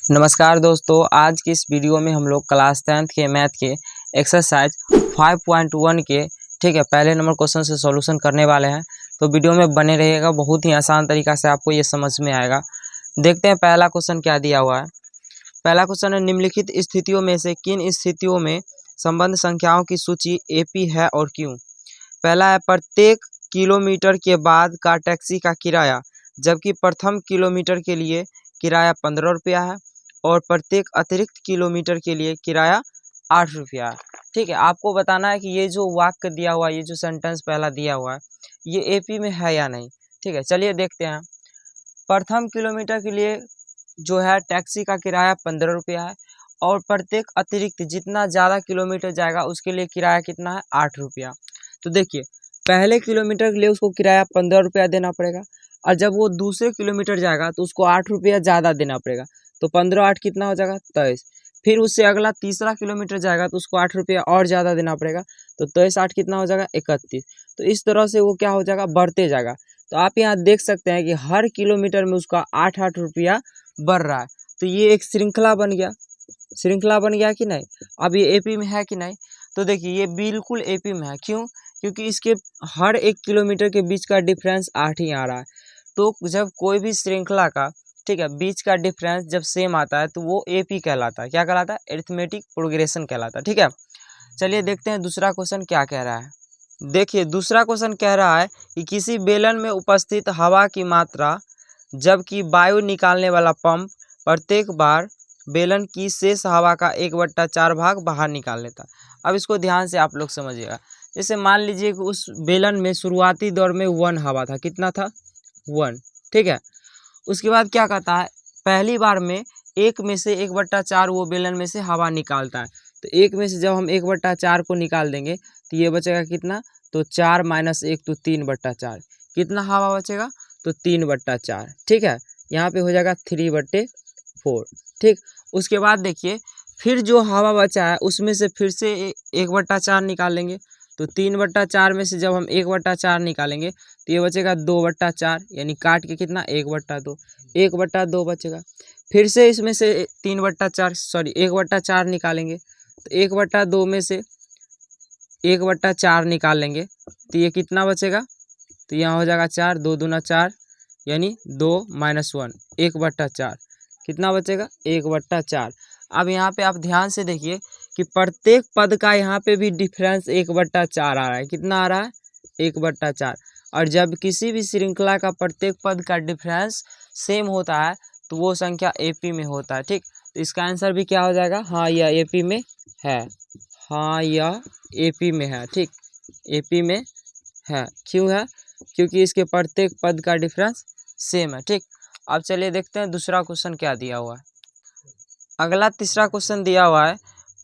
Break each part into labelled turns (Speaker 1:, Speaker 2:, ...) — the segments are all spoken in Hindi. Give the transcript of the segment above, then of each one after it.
Speaker 1: नमस्कार दोस्तों, आज की इस वीडियो में हम लोग क्लास 10th के मैथ के एक्सरसाइज 5.1 के पहले नंबर क्वेश्चन से सॉल्यूशन करने वाले हैं। तो वीडियो में बने रहिएगा, बहुत ही आसान तरीका से आपको ये समझ में आएगा। देखते हैं पहला क्वेश्चन क्या दिया हुआ है। पहला क्वेश्चन है, निम्नलिखित स्थितियों में से किन स्थितियों में संबंध संख्याओं की सूची एपी है और क्यों। पहला है, प्रत्येक किलोमीटर के बाद का टैक्सी का किराया, जबकि प्रथम किलोमीटर के लिए किराया 15 रुपया है और प्रत्येक अतिरिक्त किलोमीटर के लिए किराया 8 रुपया है। ठीक है, आपको बताना है कि ये जो वाक्य दिया हुआ है, ये जो सेंटेंस पहला दिया हुआ है, ये एपी में है या नहीं। ठीक है, चलिए देखते हैं। प्रथम किलोमीटर के लिए जो है टैक्सी का किराया 15 रुपया है और प्रत्येक अतिरिक्त जितना ज़्यादा किलोमीटर जाएगा उसके लिए किराया कितना है, 8 रुपया। तो देखिए, पहले किलोमीटर के लिए उसको किराया 15 रुपया देना पड़ेगा और जब वो दूसरे किलोमीटर जाएगा तो उसको 8 रुपया ज़्यादा देना पड़ेगा। तो 15 8 कितना हो जाएगा, 23। फिर उससे अगला तीसरा किलोमीटर जाएगा तो उसको 8 रुपया और ज़्यादा देना पड़ेगा। तो 23 8 कितना हो जाएगा, 31। तो इस तरह से वो क्या हो जाएगा, बढ़ते जाएगा। तो आप यहाँ देख सकते हैं कि हर किलोमीटर में उसका 8 रुपया बढ़ रहा है। तो ये एक श्रृंखला बन गया, श्रृंखला बन गया कि नहीं। अब ये एपी में है कि नहीं, तो देखिए ये बिल्कुल एपी में है। क्यों? क्योंकि इसके हर एक किलोमीटर के बीच का डिफरेंस 8 ही आ रहा है। तो जब कोई भी श्रृंखला का बीच का डिफरेंस जब सेम आता है तो वो एपी कहलाता है। क्या कहलाता है? अरिथमेटिक प्रोग्रेशन कहलाता है। ठीक है, चलिए देखते हैं दूसरा क्वेश्चन क्या कह रहा है। देखिए दूसरा क्वेश्चन कह रहा है कि किसी बेलन में उपस्थित हवा की मात्रा जबकि वायु निकालने वाला पंप प्रत्येक बार बेलन की शेष हवा का 1/4 भाग बाहर निकाल लेता है। अब इसको ध्यान से आप लोग समझिएगा। जैसे मान लीजिए कि उस बेलन में शुरुआती दौर में 1 हवा था। कितना था? 1। ठीक है, उसके बाद क्या कहता है, पहली बार में एक में से 1/4 वो बेलन में से हवा निकालता है। तो एक में से जब हम 1/4 को निकाल देंगे तो ये बचेगा कितना, तो 4 - 1 तो 3/4। कितना हवा बचेगा, तो 3/4। ठीक है, यहाँ पे हो जाएगा 3/4। ठीक, उसके बाद देखिए फिर जो हवा बचा है उसमें से फिर से 1/4 निकाल लेंगे। तो 3/4 में से जब हम 1/4 निकालेंगे तो ये बचेगा 2/4, यानी काट के कितना, 1/2। 1/2 बचेगा। फिर से इसमें से 1/4 निकालेंगे तो 1/2 में से 1/4 निकाल लेंगे तो ये कितना बचेगा, तो यहाँ हो जाएगा 4, 2 दूना 4, यानी 2 - 1 1/4। कितना बचेगा, 1/4। अब यहाँ पे आप ध्यान से देखिए कि प्रत्येक पद का यहाँ पे भी डिफरेंस 1/4 आ रहा है। कितना आ रहा है, 1/4। और जब किसी भी श्रृंखला का प्रत्येक पद का डिफरेंस सेम होता है तो वो संख्या एपी में होता है। ठीक, तो इसका आंसर भी क्या हो जाएगा, हाँ यह एपी में है। हाँ यह एपी में है। ठीक, एपी में है। क्यों है? क्योंकि इसके प्रत्येक पद का डिफरेंस सेम है। ठीक, अब चलिए देखते हैं दूसरा क्वेश्चन क्या दिया हुआ है। अगला तीसरा क्वेश्चन दिया हुआ है,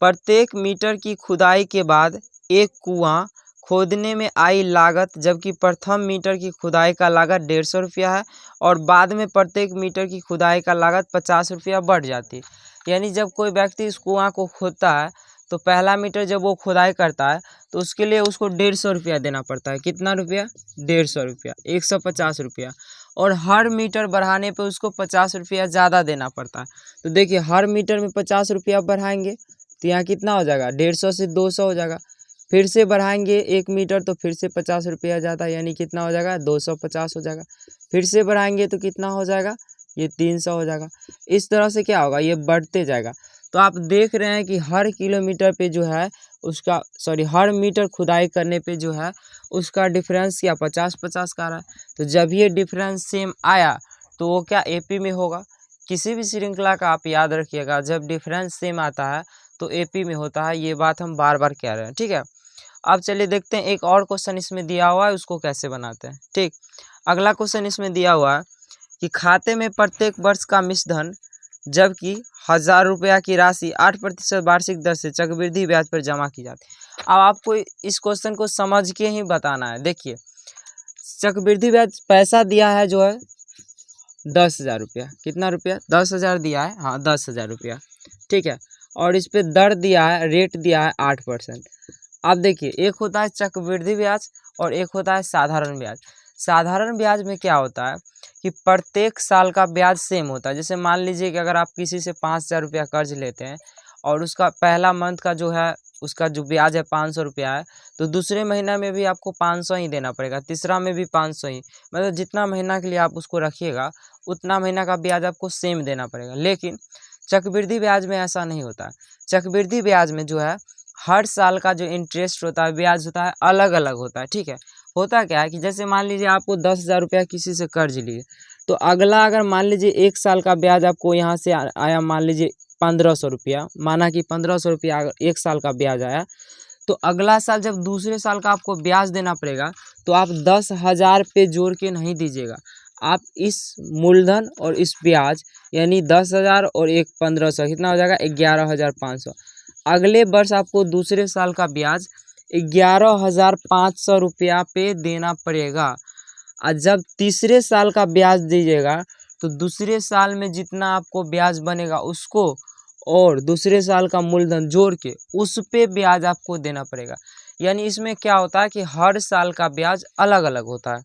Speaker 1: प्रत्येक मीटर की खुदाई के बाद एक कुआं खोदने में आई लागत जबकि प्रथम मीटर की खुदाई का लागत 150 रुपया है और बाद में प्रत्येक मीटर की खुदाई का लागत 50 रुपया बढ़ जाती है। यानी जब कोई व्यक्ति इस कुआं को खोदता है तो पहला मीटर जब वो खुदाई करता है तो उसके लिए उसको 150 रुपया देना पड़ता है। कितना रुपया, 150 रुपया, 150 रुपया। और हर मीटर बढ़ाने पे उसको 50 रुपया ज़्यादा देना पड़ता है। तो देखिए हर मीटर में 50 रुपया बढ़ाएंगे तो यहाँ कितना हो जाएगा, 150 से 200 हो जाएगा। फिर से बढ़ाएंगे 1 मीटर तो फिर से 50 रुपया ज़्यादा, यानी कितना हो जाएगा, 250 हो जाएगा। फिर से बढ़ाएंगे तो कितना हो जाएगा, ये 300 हो जाएगा। इस तरह से क्या होगा, ये बढ़ते जाएगा। तो आप देख रहे हैं कि हर किलोमीटर पे जो है उसका हर मीटर खुदाई करने पे जो है उसका डिफरेंस क्या 50-50 का आ रहा है। तो जब ये डिफरेंस सेम आया तो वो क्या एपी में होगा। किसी भी श्रृंखला का आप याद रखिएगा, जब डिफरेंस सेम आता है तो एपी में होता है। ये बात हम बार बार कह रहे हैं। ठीक है, अब चलिए देखते हैं एक और क्वेश्चन इसमें दिया हुआ है, उसको कैसे बनाते हैं। ठीक, अगला क्वेश्चन इसमें दिया हुआ है कि खाते में प्रत्येक वर्ष का मिश्रधन जबकि 1000 रुपया की राशि 8% वार्षिक दर से चक्रवृद्धि ब्याज पर जमा की जाती है। अब आपको इस क्वेश्चन को समझ के ही बताना है। देखिए चक्रवृद्धि ब्याज पैसा दिया है जो है 10,000 रुपया। कितना रुपया, 10,000 दिया है, हाँ 10,000 रुपया। ठीक है, और इस पे दर दिया है, रेट दिया है 8%। अब देखिए एक होता है चक्रवृद्धि ब्याज और एक होता है साधारण ब्याज। साधारण ब्याज में क्या होता है कि प्रत्येक साल का ब्याज सेम होता है। जैसे मान लीजिए कि अगर आप किसी से 5,000 रुपया कर्ज लेते हैं और उसका पहला मंथ का जो है उसका जो ब्याज है 500 रुपया है, तो दूसरे महीना में भी आपको 500 ही देना पड़ेगा, तीसरा में भी 500 ही, मतलब जितना महीना के लिए आप उसको रखिएगा उतना महीना का ब्याज आपको सेम देना पड़ेगा। लेकिन चक्रवृद्धि ब्याज में ऐसा नहीं होता है। चक्रवृद्धि ब्याज में जो है हर साल का जो इंटरेस्ट होता है, ब्याज होता है, अलग अलग होता है। ठीक है, होता क्या है कि जैसे मान लीजिए आपको 10,000 रुपया किसी से कर्ज लिए, तो अगला अगर मान लीजिए एक साल का ब्याज आपको यहाँ से आया, मान लीजिए 1,500 रुपया, माना कि 1,500 रुपया एक साल का ब्याज आया, तो अगला साल जब दूसरे साल का आपको ब्याज देना पड़ेगा तो आप 10,000 पे जोड़ के नहीं दीजिएगा, आप इस मूलधन और इस ब्याज यानी 10,000 और एक 1,500 कितना हो जाएगा 11,500। अगले वर्ष आपको दूसरे साल का ब्याज 11,500 रुपया पे देना पड़ेगा। और जब तीसरे साल का ब्याज दीजिएगा तो दूसरे साल में जितना आपको ब्याज बनेगा उसको और दूसरे साल का मूलधन जोड़ के उस पे ब्याज आपको देना पड़ेगा। यानी इसमें क्या होता है कि हर साल का ब्याज अलग अलग होता है।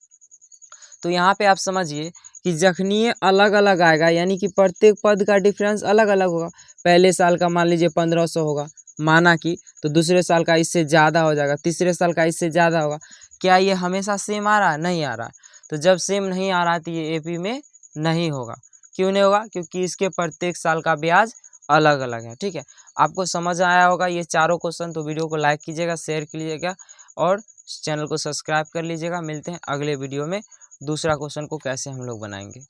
Speaker 1: तो यहाँ पे आप समझिए कि जखनी अलग अलग आएगा यानी कि प्रत्येक पद का डिफरेंस अलग अलग होगा। पहले साल का मान लीजिए 1,500 होगा माना कि, तो दूसरे साल का इससे ज़्यादा हो जाएगा, तीसरे साल का इससे ज़्यादा होगा। क्या ये हमेशा सेम आ रहा है? नहीं आ रहा है। तो जब सेम नहीं आ रहा है तो ये एपी में नहीं होगा। क्यों नहीं होगा? क्योंकि इसके प्रत्येक साल का ब्याज अलग अलग है। ठीक है, आपको समझ आया होगा ये चारों क्वेश्चन। तो वीडियो को लाइक कीजिएगा, शेयर कीजिएगा और चैनल को सब्सक्राइब कर लीजिएगा। मिलते हैं अगले वीडियो में दूसरा क्वेश्चन को कैसे हम लोग बनाएंगे।